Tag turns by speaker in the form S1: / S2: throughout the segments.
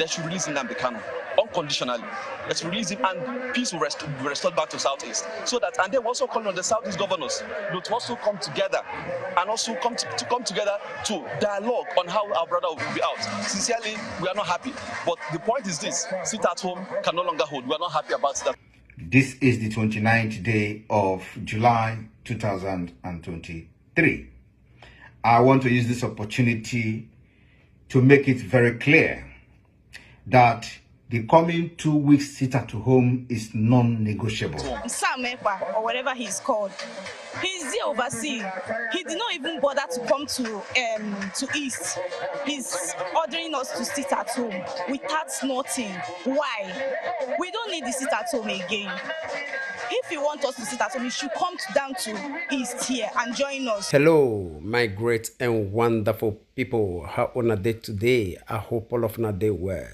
S1: they should release Nnamdi Kanu unconditionally. Let's release him, and peace will be restored back to Southeast. So that, and then also calling on the Southeast governors to also come together and also come together to dialogue on how our brother will be out. Sincerely, we are not happy, but the point is this: sit at home can no longer hold. We are not happy about that.
S2: This is the 29th day of July 2023. I want to use this opportunity to make it very clear that the coming 2 weeks sit at home is non-negotiable.
S3: Sam Ekpa, or whatever he's called, he's the overseas. He did not even bother to come to East. He's ordering us to sit at home without nothing. Why? We don't need to sit at home again. If you want us to sit at home, you should come down to East here and join us.
S4: Hello, my great and wonderful people. How on a day today? I hope all of you day well.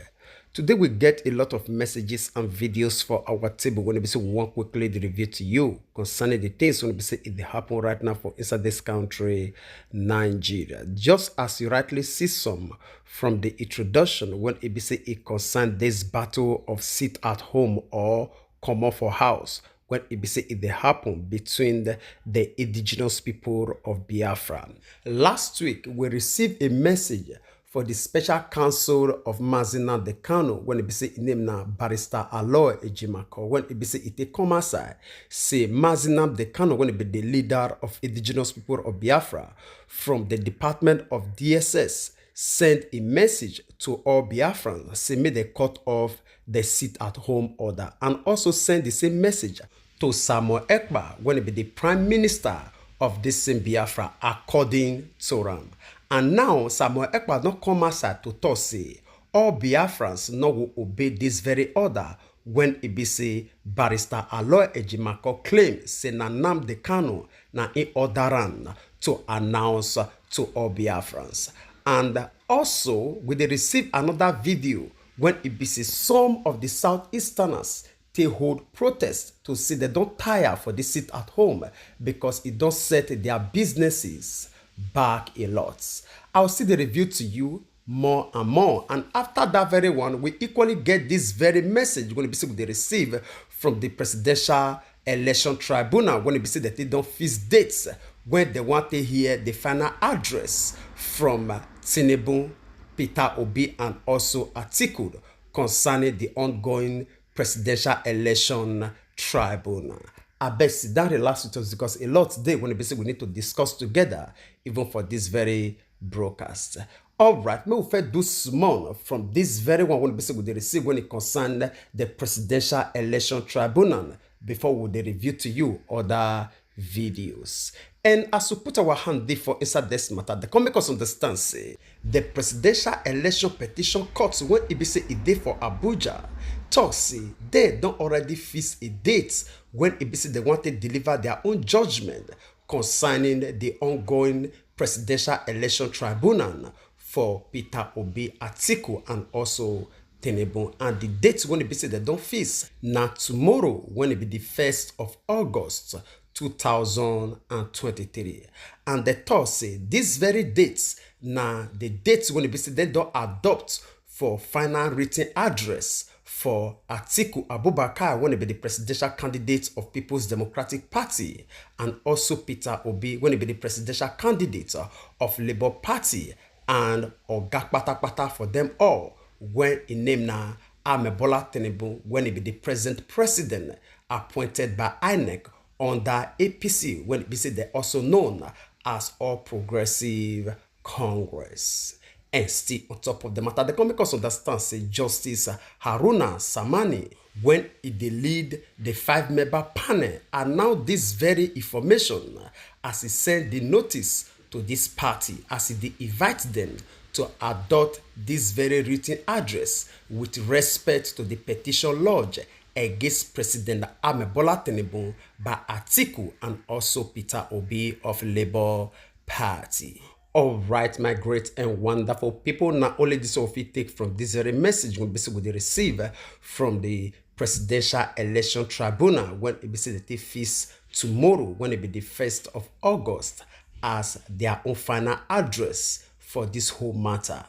S4: Today we get a lot of messages and videos for our table. When we say we want quickly the review to you concerning the things when we say it happen right now for inside this country, Nigeria. Just as you rightly see some from the introduction when it be say it concern this battle of sit at home or come off for house. When it be say it happen between the indigenous people of Biafra. Last week we received a message for the special counsel of Nnamdi Kanu when it be say name na Barrister Aloy Ejimako. When it be say it come aside, say Nnamdi Kanu when it be the leader of indigenous people of Biafra from the Department of DSS sent a message to all Biafrans, say may they cut off the sit at home order, and also send the same message to Samuel Ekpa when it be the Prime Minister of this same Biafra according to Ram. And now Samuel Ekpa not come outside to talk say all Biafrans no will obey this very order when it be say Barrister Aloy Ejimako claim say na Nnamdi Kanu na in orderan to announce to all Biafrans. And also we dey receive another video when it be say some of the Southeasterners they hold protests to say they don't tire for this sit at home because it don't set their businesses back a lot. I'll see the review to you more and more, and after that very one we equally get this very message when it be say they receive from the Presidential Election Tribunal when it be say that they don't fix dates when they want to hear the final address from Tinibu, Peter Obi, and also Atiku concerning the ongoing Presidential Election Tribunal. I beg sit down, relax with us because a lot today when it be say we need to discuss together even for this very broadcast. All right, may we first do small from this very one when it be say we receive when it concerned the Presidential Election Tribunal before we review to you other videos. And as we put our hand there for inside this matter, they can make us understand say the Presidential Election Petition Court when it be say it dey for Abuja talk say they don't already fix a date when it be say they want to deliver their own judgment concerning the ongoing Presidential Election Tribunal for Peter Obi, Atiku, and also Tinibu. And the date when it be say they don't fix now tomorrow when it be the 1st of August 2023. And the thought say this very dates now the dates when it be say they don't adopt for final written address for Atiku Abubakar when it be the presidential candidate of People's Democratic Party, and also Peter Obi when it be the presidential candidate of Labour Party, and Oga Patapata for them all when in name na Bola Tinibu when it be the present president appointed by INEC under APC when it be said they're also known as All Progressive Congress. And still on top of the matter, they can make us understand say Justice Haruna Samani when it dey lead the 5-member panel, and now this very information as he sent the notice to this party as he invite them to adopt this very written address with respect to the petition lodge against President Bola Tinibu by Atiku and also Peter Obi of Labour Party. All right, my great and wonderful people, not only this of it take from this very message when basically they receive from the Presidential Election Tribunal when it be said that they feast tomorrow when it be the 1st of August as their own final address for this whole matter.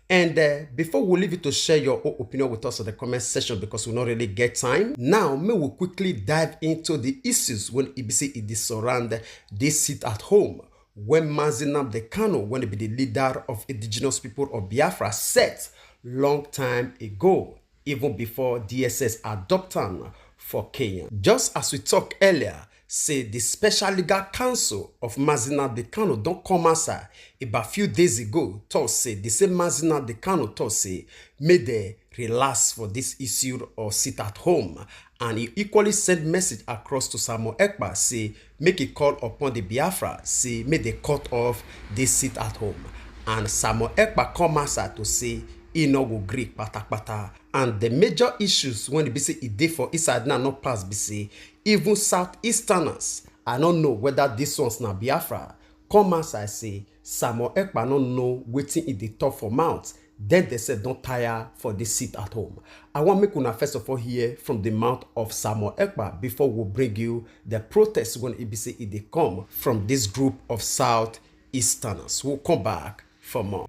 S4: And before we leave you to share your own opinion with us in the comment section, because we don't really get time, now may we quickly dive into the issues when it surround this sit at home. When Nnamdi Kanu, when he be the leader of indigenous people of Biafra, set long time ago, even before DSS adopted for Kenya. Just as we talked earlier, say the special legal counsel of Nnamdi Kanu don't come outside about few days ago, thought say the same Nnamdi Kanu thought say made they relax for this issue or sit at home, and he equally sent message across to Samuel Ekpa say make a call upon the Biafra say make they cut off this sit at home, and Samuel Ekpa come outside to say he no go gree pata. And the major issues when be say e dey for inside now not pass be say even southeasterners, I don't know whether this one's na Biafra, come outside say Samuel Ekpa no know wetin e dey talk for mouth. Then they said don't tire for this sit at home. I want make una first of all hear from the mouth of Samuel Ekpa before we bring you the protest when it be say it dey come from this group of southeasterners. We'll come back for more.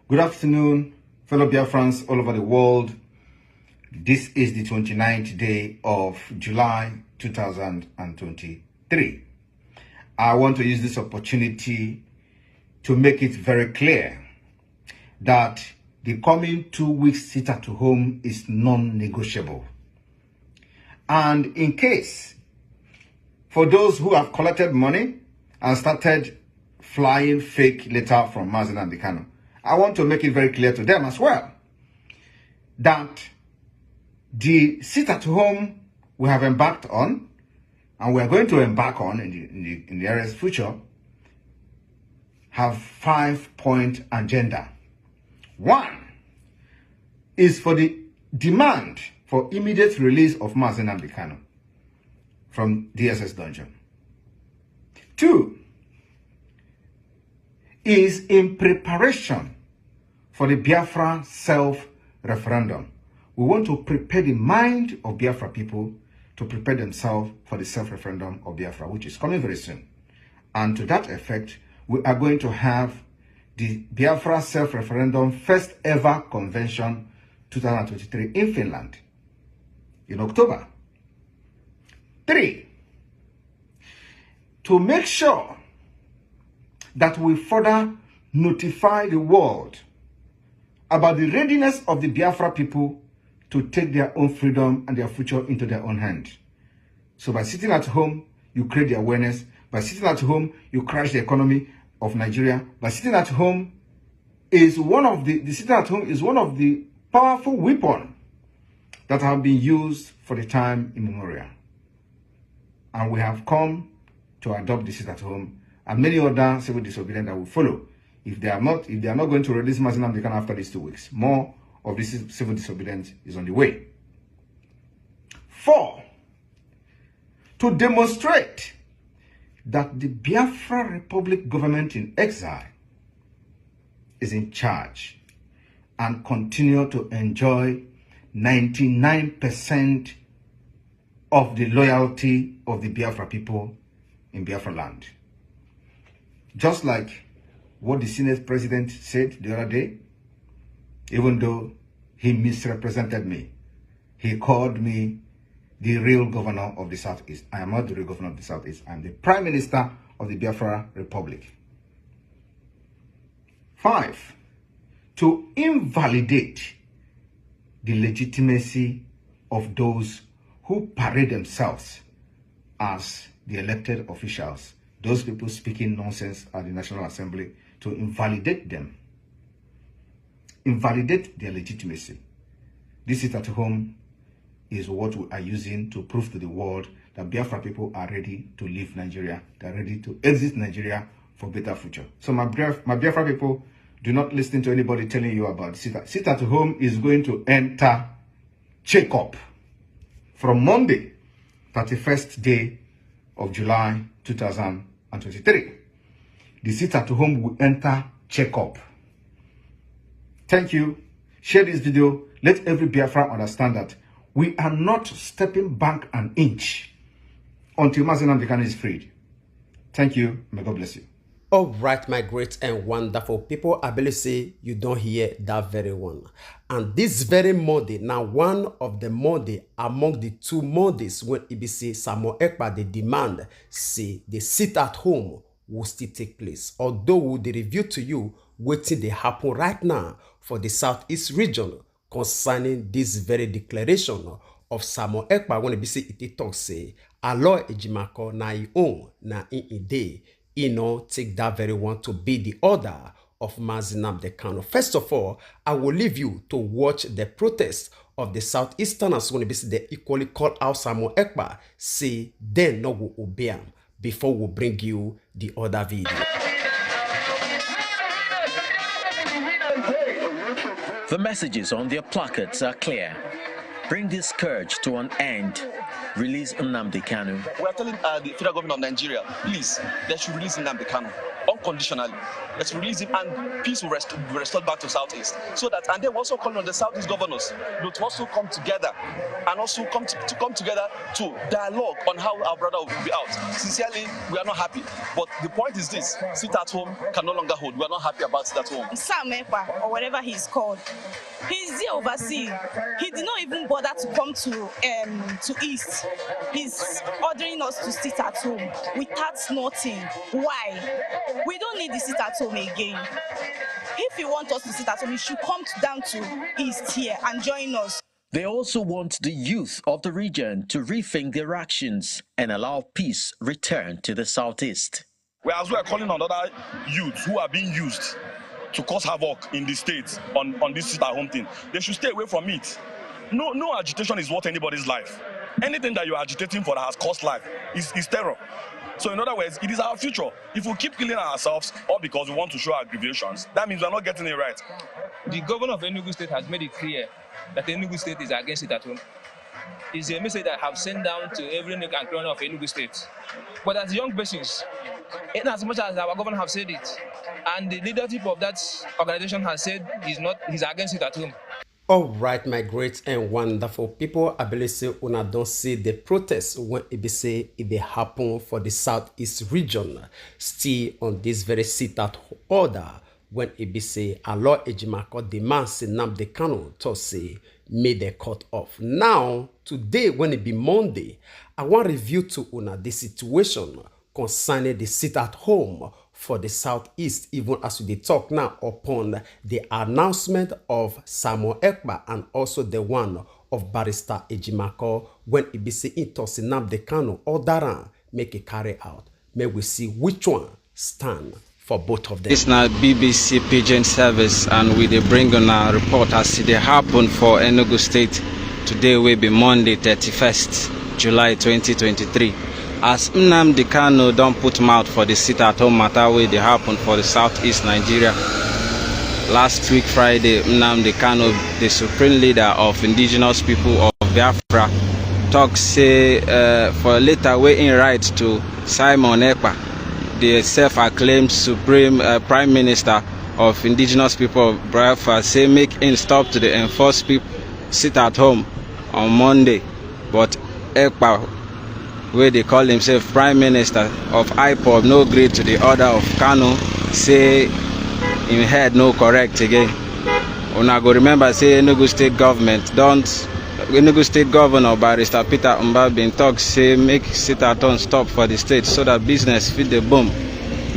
S2: Good afternoon, fellow Biafrans all over the world. This is the 29th day of July 2023. I want to use this opportunity to make it very clear that the coming 2 weeks sit at home is non-negotiable. And in case, for those who have collected money and started flying fake letter from Nnamdi Kanu, I want to make it very clear to them as well that the sit at home we have embarked on, and we are going to embark on in the nearest future, have 5-point agenda. One is for the demand for immediate release of Nnamdi Kanu from DSS dungeon. 2 is in preparation for the Biafra self-referendum. We want to prepare the mind of Biafra people to prepare themselves for the self-referendum of Biafra, which is coming very soon. And to that effect, we are going to have the Biafra self-referendum first ever convention 2023 in Finland in October. 3, to make sure that we further notify the world about the readiness of the Biafra people to take their own freedom and their future into their own hands. So by sitting at home, you create the awareness. By sitting at home, you crash the economy of Nigeria. By sitting at home is one of the sitting at home is one of the powerful weapons that have been used for the time immemorial. And we have come to adopt the sit at home and many other civil disobedience that will follow. If they are not going to release Nnamdi Kanu after these 2 weeks, more of this civil disobedience is on the way. 4, to demonstrate that the Biafra Republic government in exile is in charge and continue to enjoy 99% of the loyalty of the Biafra people in Biafra land. Just like what the Senate president said the other day, even though he misrepresented me, he called me the real governor of the Southeast. I am not the real governor of the Southeast. I am the Prime Minister of the Biafra Republic. 5, to invalidate the legitimacy of those who parade themselves as the elected officials, those people speaking nonsense at the National Assembly, to invalidate them, invalidate their legitimacy. This sit at home is what we are using to prove to the world that Biafra people are ready to leave Nigeria. They are ready to exit Nigeria for better future. So my Biafra people, do not listen to anybody telling you about sit at home is going to enter check-up from Monday, 31st day of July 2023. The sit at home will enter check-up. Thank you. Share this video. Let every Biafra understand that we are not stepping back an inch until Nnamdi Kanu is freed. Thank you. May God bless you.
S4: All right, my great and wonderful people, I believe say you don't hear that very one. And this very Monday, now one of the Monday among the two Mondays when EBC Samuel Ekpa they demand say the sit at home will still take place. Although we dey review to you wetin dey happen right now for the Southeast region concerning this very declaration of Samuel Ekpa when EBC it talk say Alo Ejimako na e own na in day. Take that very one to be the order of Mazinam the Kano. First of all, I will leave you to watch the protest of the Southeasterners when they equally call out Samuel Ekpa, say they no will obey him before we bring you the other video.
S5: The messages on their placards are clear. Bring this scourge to an end. Release Nnamdi Kanu.
S1: We are telling the federal government of Nigeria, please, they should release Nnamdi Kanu unconditionally. Let's release him and peace will be restored back to Southeast. So that, and then we're also calling on the Southeast governors to also come together and also come together to dialogue on how our brother will be out. Sincerely, we are not happy. But the point is this: sit at home can no longer hold. We are not happy about sit at home.
S3: Sam Ekpa, or whatever he's called, he's the overseer. He did not even bother to come to East. He's ordering us to sit at home without nothing. Why? We don't need to sit at home again. If you want us to sit at home, you should come down to East here and join us.
S5: They also want the youth of the region to rethink their actions and allow peace return to the Southeast.
S6: Whereas we are calling on other youths who are being used to cause havoc in the states on this sit-at-home thing, they should stay away from it. No agitation is worth anybody's life. Anything that you are agitating for that has cost life is terror. So in other words, it is our future. If we keep killing ourselves all because we want to show our grievations, that means we're not getting it right.
S7: The governor of Enugu State has made it clear that Enugu State is against it at home. It's a message that I have sent down to every nook and corner of Enugu State. But as young persons, in as much as our governor have said it, and the leadership of that organization has said he's against it at home.
S4: All right, my great and wonderful people, I believe say una don't see the protest when it be say it dey happen for the Southeast region, still on this very sit-at order when it be say Alo Ejimako demand say Nnamdi Kanu to say may they cut off. Now, today when it be Monday, I want review to una the situation concerning the sit-at-home for the Southeast, even as we talk now upon the announcement of Samuel Ekpa and also the one of Barrister Ejimako when it be say it was Nnamdi Kanu order make it carry out. May we see which one stand for both of them.
S8: This now BBC Pigeon Service, and we dey bring on a report as it happened for Enugu State. Today will be Monday 31st July 2023. As Nnamdi Kanu don't put mouth for the sit-at-home matter where they happen for the Southeast Nigeria. Last week Friday, Nnamdi Kanu, the supreme leader of indigenous people of Biafra, talk say for a later way in right to Simon Ekpa, the self-acclaimed supreme prime minister of indigenous people of Biafra, say make him stop to the enforced people sit at home on Monday. But Ekpa, where they call himself prime minister of IPOB, no agree to the order of Kanu, say in head no correct again. Una go remember say Enugu State government Enugu State Governor Barrister Peter Obi been talk say make sit-at-home stop for the state so that business fit the boom,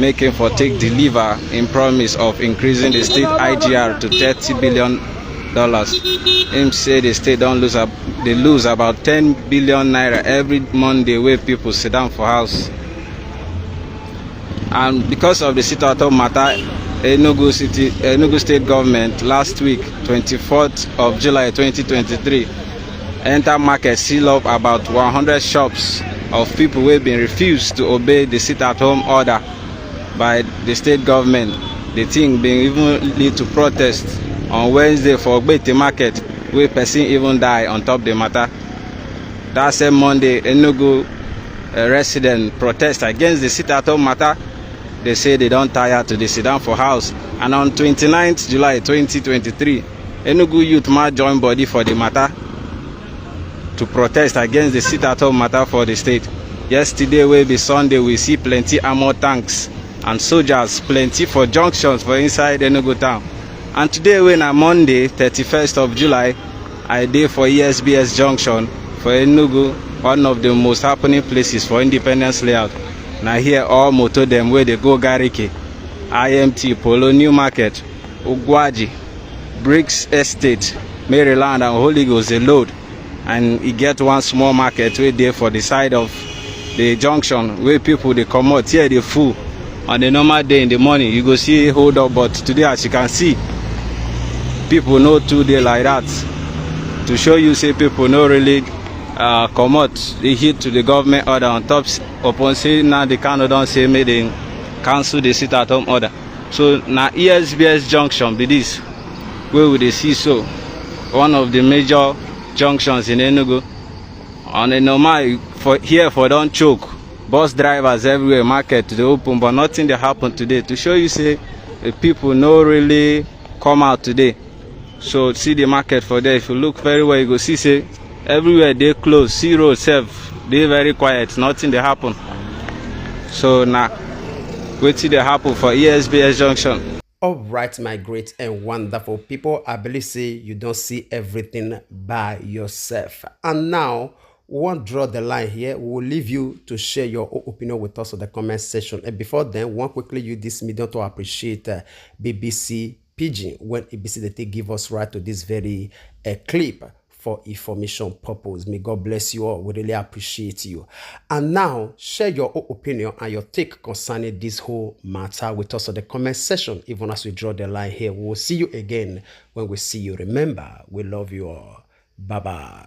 S8: making for take deliver in promise of increasing the state IGR to $30 billion. Him say the state they lose about 10 billion naira every Monday where people sit down for house. And because of the sit-at-home matter, Enugu State government last week, 24th of July 2023, enter market, seal up about 100 shops of people who have been refused to obey the sit-at-home order by the state government. The thing being even lead to protest on Wednesday for Ogbete market, where person even die on top the matter. That same Monday, Enugu resident protest against the sit-at-home matter. They say they don't tire to the sit down for house. And on 29th July 2023, Enugu youth might join body for the matter to protest against the sit-at-home matter for the state. Yesterday will be Sunday, we see plenty armor tanks and soldiers plenty for junctions for inside Enugu town. And today, when on Monday, 31st of July, I did for ESBS Junction for Enugu, one of the most happening places for Independence Layout. Now here all motor them where they go Gariki, IMT, Polo New Market, Ugwaji, Bricks Estate, Maryland and Holy Ghost a load. And you get one small market where there for the side of the junction where people they come out here they full. On a normal day in the morning you go see hold up, but today as you can see, people no 2 day like that. To show you say people no really come out, they hit to the government order on top upon say now the Kano don't say may they cancel the sit at home order. So now ESBS junction be this where would they see so one of the major junctions in Enugu. On a normal for here for don't choke. Bus drivers everywhere, market they open, but nothing they happen today. To show you say the people no really come out today. So see the market for there. If you look very well, you go see say everywhere they close. See road self, they very quiet. Nothing they happen. So now wait till they happen for ESBS junction.
S4: All right, my great and wonderful people, I believe say you don't see everything by yourself. And now we won't draw the line here. We will leave you to share your opinion with us in the comment section. And before then, we want quickly use this medium to appreciate BBC Pidgin when ABC they give us right to this very clip for information purpose. May God bless you all. We really appreciate you. And now share your opinion and your take concerning this whole matter with us in the comment section. Even as we draw the line here, we will see you again when we see you. Remember, we love you all. Bye bye.